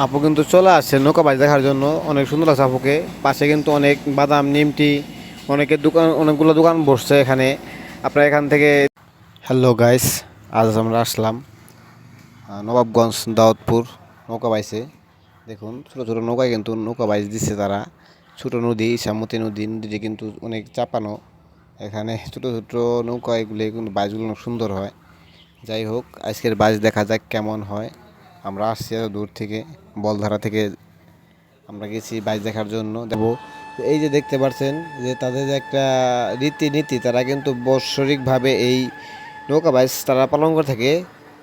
আপু কিন্তু চলে আসছে নৌকাবাজ দেখার জন্য। অনেক সুন্দর লাগছে আপুকে। পাশে কিন্তু অনেক বাদাম, নিমটি, অনেকের দোকান, অনেকগুলো দোকান বসছে এখানে। আপনারা এখান থেকে। হ্যালো গাইস, আজ আমরা আসলাম নবাবগঞ্জ দাউদপুর নৌকা বাইছে। দেখুন ছোটো ছোটো নৌকায় কিন্তু নৌকা বাইচ দিচ্ছে তারা। ছোটো নদী, ইসামতি নদী, নদীটি কিন্তু অনেক চাপানো। এখানে ছোটো ছোটো নৌকা এগুলি কিন্তু বাইচগুলো অনেক সুন্দর হয়। যাই হোক, আজকের বাইচ দেখা যাক কেমন হয়। আমরা আসছি এত দূর থেকে, বলধারা থেকে আমরা গেছি বাইচ দেখার জন্য। দেখো এই যে দেখতে পাচ্ছেন যে তাদের যে একটা রীতিনীতি, তারা কিন্তু বাৎসরিকভাবে এই নৌকা বাইচ তারা পালন করে থাকে।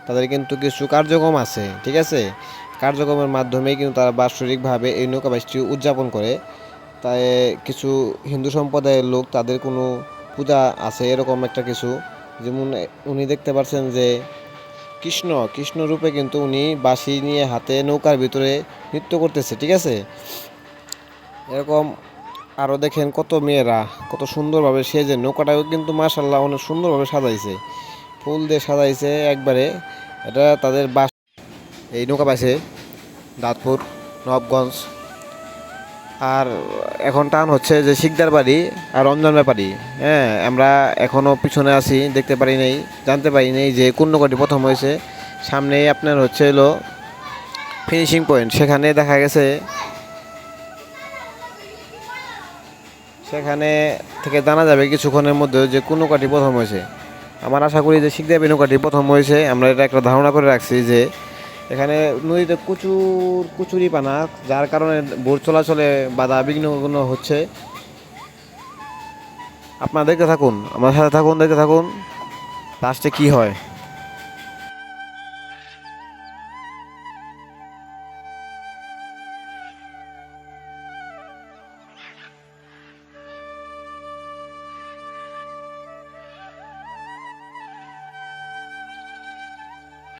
তাদের কিন্তু কিছু কার্যক্রম আছে, ঠিক আছে। কার্যক্রমের মাধ্যমে কিন্তু তারা বাৎসরিকভাবে এই নৌকা বাইচটি উদযাপন করে। তাই কিছু হিন্দু সম্প্রদায়ের লোক, তাদের কোনো পূজা আছে এরকম একটা কিছু। যেমন উনি দেখতে পাচ্ছেন যে কৃষ্ণ কৃষ্ণ রূপে কিন্তু উনি বাঁশি নিয়ে হাতে নৌকার ভিতরে নৃত্য করতেছে, ঠিক আছে। এরকম আরও দেখেন কত মেয়েরা কত সুন্দরভাবে সেজে নৌকাটাও কিন্তু মাশাল্লাহ অনেক সুন্দরভাবে সাজাইছে, ফুল দিয়ে সাজাইছে একবারে। এটা তাদের বাস। এই নৌকা পাইছে দাঁতপুর, নবাবগঞ্জ। আর এখন টান হচ্ছে যে শিকদার বাড়ি আর রমজান ব্যাপারী। হ্যাঁ, আমরা এখনও পিছনে আছি, দেখতে পারি নাই, জানতে পারি নাই যে কোন নৌকাটি প্রথম হয়েছে। সামনেই আপনার হচ্ছে হলো ফিনিশিং পয়েন্ট, সেখানে দেখা গেছে, সেখানে থেকে জানা যাবে কিছুক্ষণের মধ্যে যে কোন নৌকাটি প্রথম হয়েছে। আমার আশা করি যে শিকদার নৌকাটি প্রথম হয়েছে। আমরা এটা একটা ধারণা করে রাখছি যে এখানে নদীতে প্রচুর কুচুরি পানা, যার কারণে বোট চলাচলে বাধা বিঘ্ন হচ্ছে। আপনারা দেখতে থাকুন, আমার সাথে থাকুন, দেখতে থাকুন লাস্টে কি হয়।